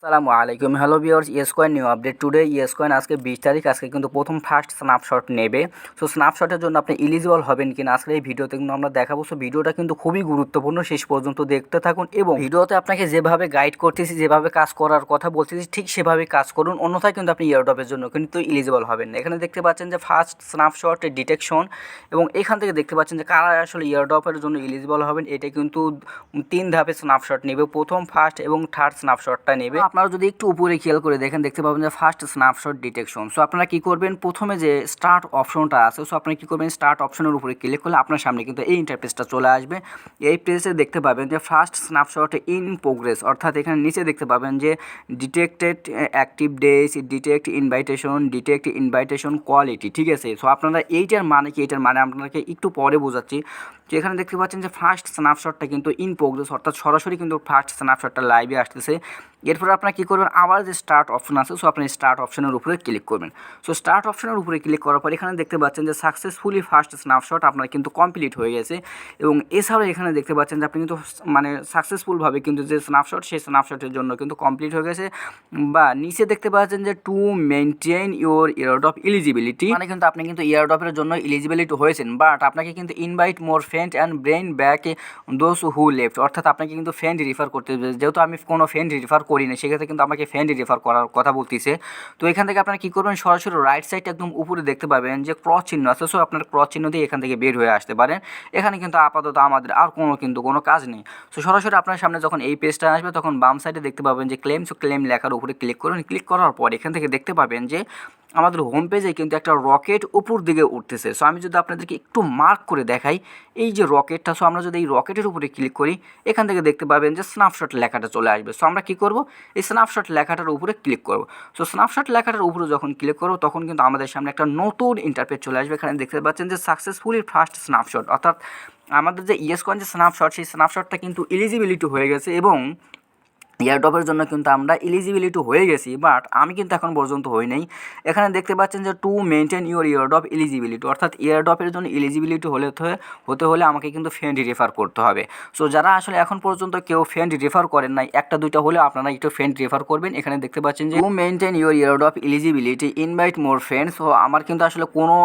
আসসালামু আলাইকুম, hello viewers, Yescoin new update today. Yescoin আজকে 20 তারিখ, আজকে কিন্তু প্রথম ফার্স্ট স্ন্যাপশট নেবে। সো স্ন্যাপশটের জন্য আপনি এলিজিবল হবেন কিনা আজকে এই ভিডিওতে কিন্তু আমরা দেখাবো। সো ভিডিওটা কিন্তু খুবই গুরুত্বপূর্ণ, শেষ পর্যন্ত দেখতে থাকুন এবং ভিডিওতে আপনাকে যেভাবে গাইড করতেছি, যেভাবে কাজ করার কথা বলতেছি ঠিক সেভাবে কাজ করুন, অন্যথায় কিন্তু আপনি ইয়ারড্রপের জন্য কিন্তু এলিজিবল হবেন না। এখানে দেখতে পাচ্ছেন যে ফার্স্ট স্ন্যাপশট ডিটেকশন এবং এখান থেকে দেখতে পাচ্ছেন যে কারা আসলে ইয়ারড্রপের জন্য এলিজিবল হবেন। এটা কিন্তু 3 ধাপে স্ন্যাপশট নেবে, প্রথম, ফার্স্ট এবং থার্ড স্ন্যাপশটটা নেবে। আপনারা যদি একটু উপরে খেয়াল করে দেখেন, দেখতে পাবেন যে ফার্স্ট স্ন্যাপশট ডিটেকশন। সো আপনারা কী করবেন, প্রথমে যে স্টার্ট অপশনটা আছে, সো আপনারা কী করবেন, স্টার্ট অপশনের উপরে ক্লিক করলে আপনার সামনে কিন্তু এই ইন্টারফেসটা চলে আসবে। এই পেজে দেখতে পাবেন যে ফার্স্ট স্ন্যাপশট ইন প্রোগ্রেস, অর্থাৎ এখানে নিচে দেখতে পাবেন যে detected active days, detect invitation quality, ঠিক আছে। সো আপনারা এইটার মানে কি, এইটার মানে আপনাকে একটু পরে বোঝাচ্ছি। তো এখানে দেখতে পাচ্ছেন যে ফার্স্ট স্ন্যাপশটটা কিন্তু ইন প্রোগ্রেস, অর্থাৎ সরাসরি কিন্তু ফার্স্ট স্ন্যাপশটটা লাইভে আসতেছে। এরপর আপনারা কী করবেন, আবার যে স্টার্ট অপশন আছে, সো আপনি স্টার্ট অপশনের উপরে ক্লিক করবেন। সো স্টার্ট অপশনের উপরে ক্লিক করার পর এখানে দেখতে পাচ্ছেন যে সাকসেসফুলি ফার্স্ট স্ন্যাপশট আপনার কিন্তু কমপ্লিট হয়ে গেছে। এবং এছাড়াও এখানে দেখতে পাচ্ছেন যে আপনি কিন্তু মানে সাকসেসফুলভাবে কিন্তু যে স্ন্যাপশট, সেই স্ন্যাপশটের জন্য কিন্তু কমপ্লিট হয়ে গেছে। বা নিচে দেখতে পাচ্ছেন যে to maintain your airdrop eligibility, মানে কিন্তু আপনি কিন্তু ইয়ারড্রপের জন্য এলিজিবিলিটি হয়েছেন, বাট আপনাকে কিন্তু invite more friend and brain back those who left, অর্থাৎ আপনাকে কিন্তু ফ্রেন্ড রিফার করতে হবে। যেহেতু আমি কোনো ফ্রেন্ড রিফার করি না, সেক্ষেত্রে কিন্তু আমাকে ফ্রেন্ড রিফার করার কথা বলতেছে। তো এখান থেকে আপনারা কী করবেন, সরাসরি রাইট সাইডে একদম উপরে দেখতে পাবেন যে ক্রস চিহ্ন আছে, সো আপনার ক্রস চিহ্ন দিয়ে এখান থেকে বের হয়ে আসতে পারেন। এখানে কিন্তু আপাতত আমাদের আর কোনো কাজ নেই। সো সরাসরি আপনার সামনে যখন এই পেজটা আসবে, তখন বাম সাইডে দেখতে পাবেন যে ক্লেম, সো ক্লেম লেখার উপরে ক্লিক করুন। ক্লিক করার পর এখান থেকে দেখতে পাবেন যে আমাদের হোম পেজে কিন্তু একটা রকেট উপর দিকে উঠতেছে। সো আমি যদি আপনাদেরকে একটু মার্ক করে দেখাই, এই যে রকেটটা, সো আমরা যদি এই রকেটের উপরে ক্লিক করি, এখান থেকে দেখতে পাবেন যে স্ন্যাপশট লেখাটা চলে আসবে। সো আমরা কী করব, এই স্ন্যাপশট লেখাটার উপরে ক্লিক করব। সো স্ন্যাপশট লেখাটার উপরে যখন ক্লিক করব, তখন কিন্তু আমাদের সামনে একটা নতুন ইন্টারফেস চলে আসবে। এখানে দেখতে পাচ্ছেন যে সাকসেসফুলি ফার্স্ট স্ন্যাপশট, অর্থাৎ আমাদের যে ইয়েসকয়েন যে স্ন্যাপশট, সেই স্ন্যাপশটটা কিন্তু এলিজিবিলিটি হয়ে গেছে এবং ইয়ারড্রপের জন্য কিন্তু আমরা এলিজিবিলিটি হয়ে গেছি, বাট আমি কিন্তু এখন পর্যন্ত হই নাই। এখানে দেখতে পাচ্ছেন যে to maintain your airdrop eligibility, অর্থাৎ ইয়ারড্রপের জন্য এলিজিবিলিটি হতে হলে আমাকে কিন্তু ফ্রেন্ড রেফার করতে হবে। সো যারা আসলে এখন পর্যন্ত কেউ ফ্রেন্ড রেফার করেন নাই, একটা দুইটা হলে আপনারা একটু ফ্রেন্ড রেফার করবেন। এখানে দেখতে পাচ্ছেন যে to maintain your airdrop eligibility invite more friends. So আমার কিন্তু আসলে কোনো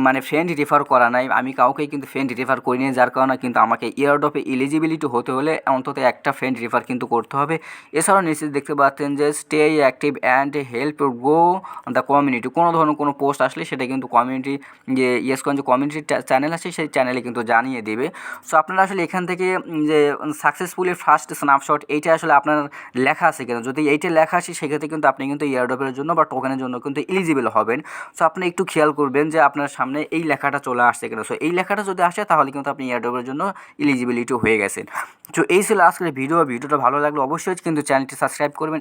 মানে ফ্রেন্ড রেফার করা নাই, আমি কাউকেই কিন্তু ফ্রেন্ড রেফার করিনি, যার কারণে কিন্তু আমাকে ইয়ারড্রপে এলিজিবিলিটি হতে হলে অন্তত একটা ফ্রেন্ড রেফার কিন্তু করতে হবে। এছাড়াও নিচে দেখতে পাচ্ছেন যে stay active and help grow the community, কোনো ধরনের কোনো পোস্ট আসলে সেটা কিন্তু কমিউনিটি, যে ইয়েসকয়েন যে কমিউনিটি চ্যানেল আছে, সেই চ্যানেলে কিন্তু জানিয়ে দেবে। সো আপনারা আসলে এখান থেকে যে সাকসেসফুলি ফার্স্ট স্ন্যাপশট, এইটা আসলে আপনার লেখা আছে কিনা, যদি এইটা লেখা আসে, সেক্ষেত্রে কিন্তু আপনি কিন্তু ইয়ারড্রপের জন্য বা টোকেনের জন্য কিন্তু এলিজিবল হবেন। সো আপনি একটু খেয়াল করবেন যে আপনার সামনে এই লেখাটা চলে আসছে কিনা। সো এই লেখাটা যদি আসে, তাহলে কিন্তু আপনি ইয়ারড্রপের জন্য এলিজিবিলিটি হয়ে গেছেন। তো এই ছিল আজকের ভিডিওটা ভালো লাগলে অবশ্যই কিন্তু চ্যানেলটি সাবস্ক্রাইব করবেন।